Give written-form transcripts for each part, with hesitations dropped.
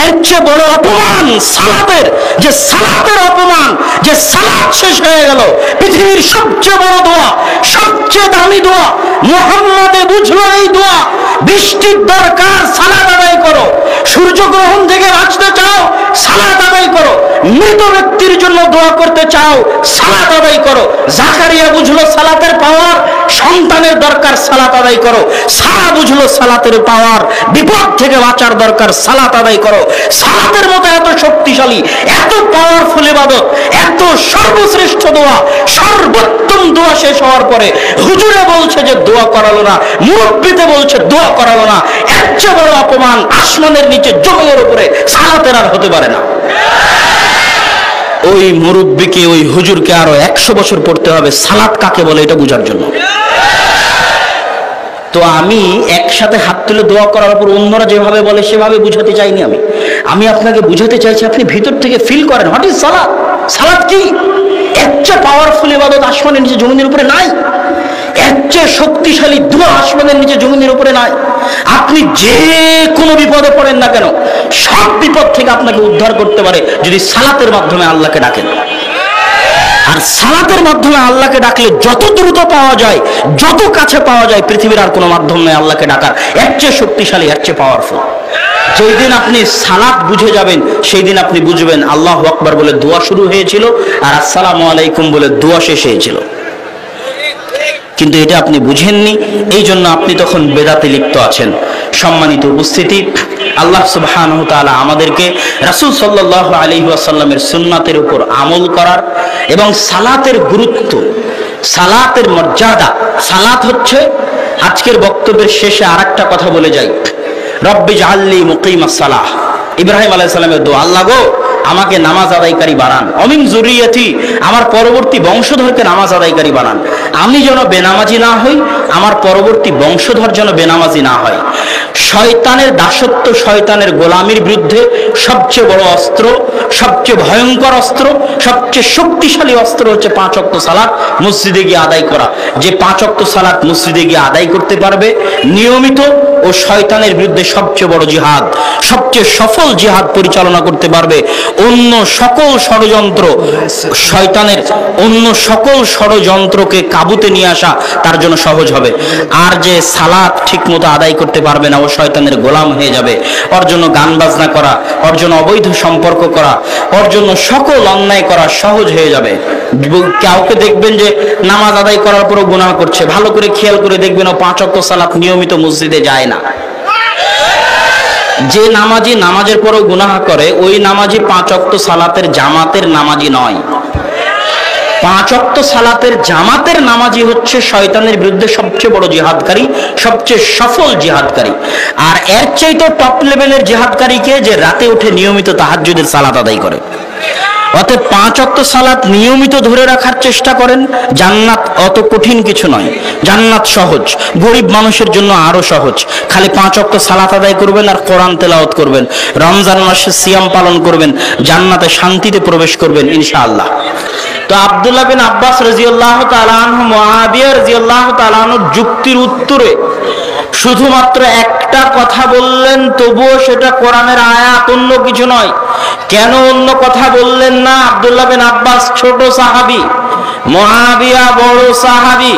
এর চেয়ে বড় অপমান সালাতের, যে সালাতের অপমান, যে সালাত শেষ হয়ে গেল। পৃথিবীর সবচেয়ে বড় দোয়া, সবচেয়ে দামি দোয়া, মুহাম্মদে বুঝলো এই দোয়া, বৃষ্টির দরকার সালাত আদায় করো, সূর্যগ্রহণ থেকে বাঁচতে চাও সালাত আদায় করো, মৃত ব্যক্তির জন্য দোয়া করতে চাও সালাত আদায় করো। জাকারিয়া বুঝলো সালাতের পাওয়ার, সন্তানের দরকার সালাত আদায় করো। সারা বুঝলো সালাতের পাওয়ার, বিপদ থেকে বাঁচার দরকার সালাত আদায় করো। সালাতের মতো এত শক্তিশালী, এত পাওয়ারফুল ইবাদত, এত সর্বশ্রেষ্ঠ দোয়া, সর্বোত্তম দোয়া শেষ হওয়ার পরে হুজুরে বলছে যে দোয়া করালো না, মুরব্বিতে বলছে দোয়া করালো না। এর চেয়ে বড় অপমান আসমানের নিচে জমিনের উপরে সালাতের আর হতে পারে না। ওই মুরব্বিকে, ওই হুজুরকে আরো 100 বছর পড়তে হবে সালাত কাকে বলে এটা বোঝার জন্য। তো আমি একসাথে হাত তুলে দোয়া করার পর অন্যরা যেভাবে বলে সেভাবে বুঝাতে চাইনি। আমি আপনাকে বুঝাতে চাইছি, আপনি ভিতর থেকে ফিল করেন হোয়াট ইজ সালাত। সালাত কি? এর চেয়ে পাওয়ারফুল ইবাদত আসমানের নিচে জমিনের উপরে নাই, এর চেয়ে শক্তিশালী দোয়া আসমানের নিচে জমিনের উপরে নাই। আপনি যে কোনো বিপদে পড়েন না কেন, সব বিপদ থেকে আপনাকে উদ্ধার করতে পারে যদি সালাতের মাধ্যমে আল্লাহকে ডাকেন। আর সালাতের মাধ্যমে আল্লাহকে ডাকলে যত দ্রুত পাওয়া যায়, যত কাছে পাওয়া যায়, পৃথিবীর আর কোনো মাধ্যম নেই আল্লাহকে ডাকার এর চেয়ে শক্তিশালী, এর চেয়ে পাওয়ারফুল। যেই দিন আপনি সালাত বুঝে যাবেন সেই দিন আপনি বুঝবেন আল্লাহু আকবার বলে দোয়া শুরু হয়েছিল আর আসসালামু আলাইকুম বলে দোয়া শেষ হয়েছিল। কিন্তু এটা আপনি বুঝেননি, এই জন্য আপনি তখন বেদাতে লিপ্ত আছেন। সম্মানিত উপস্থিতি, আল্লাহ সুবহানাহু ওয়া তাআলা আমাদেরকে রাসূল সাল্লাল্লাহু আলাইহি ওয়াসাল্লামের সুন্নাতের উপর আমল করার এবং সালাতের গুরুত্ব, সালাতের মর্যাদা। সালাত হচ্ছে, আজকের বক্তব্যের শেষে আরেকটা কথা বলে যাই, রব্বি জাআলনি মুকিমাস সালাহ, ইব্রাহিম আলাইহিস সালামের দোয়া, আল্লাহ গো আমাকে নামাজ আদায়কারী বানান, অমিন যুরিয়াতি, আমার পরবর্তী বংশধরকে নামাজ আদায়কারী বানান। আমি যেন বেনামাজি না হই, আমার পরবর্তী বংশধর যেন বেনামাজি না হয়। শয়তানের দাসত্ব, শয়তানের গোলামির বিরুদ্ধে সবচেয়ে বড় অস্ত্র, সবচেয়ে ভয়ঙ্কর অস্ত্র, সবচেয়ে শক্তিশালী অস্ত্র হচ্ছে 5 ওয়াক্ত সালাত মসজিদে গিয়ে আদায় করা। যে 5 ওয়াক্ত সালাত মসজিদে গিয়ে আদায় করতে পারবে নিয়মিত, ও শয়তানের বিরুদ্ধে সবচেয়ে বড় জিহাদ, সবচেয়ে সফল জিহাদ পরিচালনা করতে পারবে। অন্য সকল ষড়যন্ত্র, শয়তানের অন্য সকল ষড়যন্ত্রকে কাবুতে নিয়ে আসা তার জন্য সহজ হবে। আর যে সালাত ঠিক মতো আদায় করতে পারবে না, ও শয়তানের গোলাম হয়ে যাবে। ওর জন্য গান বাজনা করা, ওর জন্য অবৈধ সম্পর্ক করা, ওর জন্য সকল অন্যায় করা সহজ হয়ে যাবে। কাউকে দেখবেন যে নামাজ আদায় করার পরও গুনাহ করছে, ভালো করে খেয়াল করে দেখবেন ও 5 ওয়াক্ত সালাত নিয়মিত মসজিদে যায় না। যে নামাজি নামাজের পরও গুনাহ করে, ওই নামাজি 5 ওয়াক্ত সালাতের জামাতের নামাজি নয়। 5 ওয়াক্ত সালাতের জামাতের নামাজি হচ্ছে শয়তানের বিরুদ্ধে সবচেয়ে বড় জিহাদকারী, সবচেয়ে সফল জিহাদকারী। আর এর চাইতে টপ লেভেলের জিহাদকারীকে যে রাতে উঠে নিয়মিত তাহাজ্জুদের সালাত আদায় করে। অতএব 5 ওয়াক্ত সালাত নিয়মিত ধরে রাখার চেষ্টা করেন। জান্নাত অত কঠিন কিছু নয়, জান্নাত সহজ, গরিব মানুষের জন্য আরো সহজ। খালি 5 ওয়াক্ত সালাত আদায় করবেন আর কোরআন তেলাওয়াত করবেন, রমজান মাসে সিয়াম পালন করবেন, জান্নাতে শান্তিতে প্রবেশ করবেন ইনশাআল্লাহ। তো আব্দুল্লাহ বিন আব্বাস রাদিয়াল্লাহু তাআলা আনহু মুআবিয়া রাদিয়াল্লাহু তাআলা আনহুর যুক্তির উত্তরে শুধুমাত্র একটা কথা বললেন, তবুও সেটা কোরআনের আয়াত, অন্য কিছু নয়। কেন অন্য কথা বললেন না? আব্দুল্লাহ বিন আব্বাস ছোট সাহাবী, মুআবিয়া বড় সাহাবী।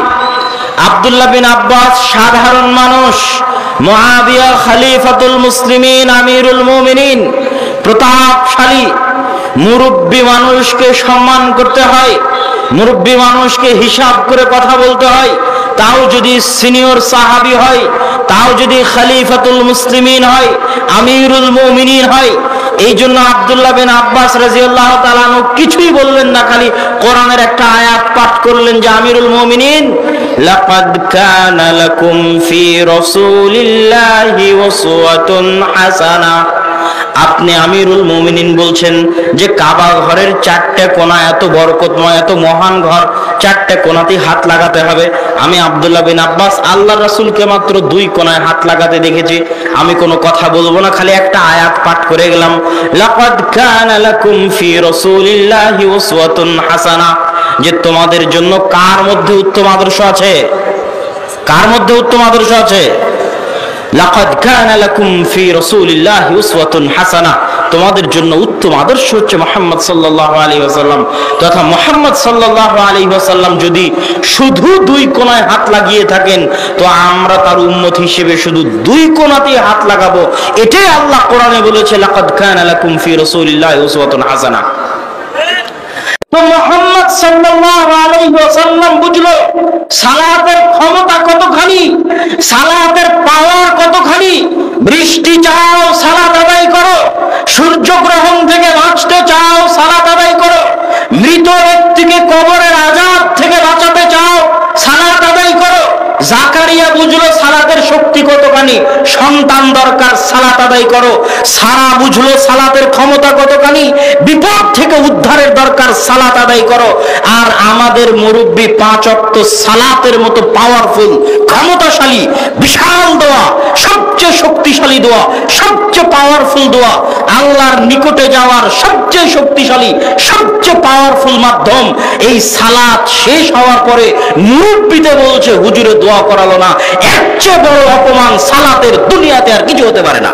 আব্দুল্লাহ বিন আব্বাস সাধারণ মানুষ, মুআবিয়া খলিফাতুল মুসলিমিন, আমিরুল মুমিনিন, প্রতাপশালী। মুরব্বী মানুষকে সম্মান করতে হয়, মুরব্বী মানুষকে হিসাব করে কথা বলতে হয়। তাও যদি সিনিয়র সাহাবী হয়, তাও যদি খলিফাতুল মুসলিমিন হয়, আমিরুল মুমিনিন হয়। এই জন্য আব্দুল্লাহ বিন আব্বাস রাদিয়াল্লাহু তাআলা আনহু কিছুই বললেন না, খালি কোরআনের একটা আয়াত পাঠ করলেন যে আমিরুল মুমিনিন, লাকাদ কানা লাকুম ফি রাসূলিল্লাহি উসওয়াতুন হাসানাহ। আপনি আমিরুল মুমিনিন বলছেন যে কাবা ঘরের 4টে কোণা, এত বরকতময়, এত মহান ঘর, 4টে কোণাতেই হাত লাগাতে হবে। আমি আব্দুল্লাহ বিন আব্বাস আল্লাহর রাসূলকে মাত্র 2 কোণায় হাত লাগাতে দেখেছি। আমি কোনো কথা বলবো না, খালি একটা আয়াত পাঠ করে গেলাম, লাকাদ কানা লাকুম ফি রাসূলিল্লাহি উসওয়াতুন হাসানাহ। যে তোমাদের জন্য কার মধ্যে উত্তম আদর্শ আছে? কার মধ্যে উত্তম আদর্শ আছে? লাকাদ কানা লাকুম ফি রাসূলিল্লাহি উসওয়াতুন হাসানাহ, তোমাদের জন্য উত্তম আদর্শ হচ্ছে মুহাম্মদ সাল্লাল্লাহু আলাইহি ওয়াসাল্লাম। তথা মুহাম্মদ সাল্লাল্লাহু আলাইহি ওয়াসাল্লাম যদি শুধু দুই কোণায় হাত লাগিয়ে থাকেন, তো আমরা তার উম্মত হিসেবে শুধু দুই কোণাতেই হাত লাগাবো। এটাই আল্লাহ কোরআনে বলেছে, লাকাদ কানা লাকুম ফি রাসূলিল্লাহি উসওয়াতুন হাসানাহ। তো মুহাম্মদ সাল্লাল্লাহু আলাইহি ওয়াসাল্লাম বুঝলো সালাতের ক্ষমতা কতখানি, সালাতের পাওয়ার কতখানি। বৃষ্টি চাও, সালাত আদায় করো। সূর্যগ্রহণ থেকে বাঁচতে চাও, সালাত আদায় করো। মৃত ব্যক্তিকে কবরের আযাব থেকে বাঁচাতে চাও, সালাত আদায় করো। জাকারিয়া বুঝলো সালাতের শক্তি কতখানি, সন্তান দরকার, সালাত আদায় করো। সারা বুঝলো সালাতের ক্ষমতা কতখানি, বিপদ থেকে উদ্ধারের দরকার, সালাত আদায় করো। আর আমাদের মুরব্বী 5 ওয়াক্ত সালাতের মতো পাওয়ারফুল, ক্ষমতাশালী, বিশাল দোয়া, সবচেয়ে শক্তিশালী দোয়া, সবচেয়ে পাওয়ারফুল দোয়া, আল্লাহর নিকটে যাওয়ার সবচেয়ে শক্তিশালী, সবচেয়ে পাওয়ারফুল মাধ্যম। এই সালাত শেষ হওয়ার পরে মুরব্বীতে বলছে হুজুরে দোয়া করালো না। এর চেয়ে বড় অপমান সালাতের দুনিয়াতে আর কিছু হতে পারে না।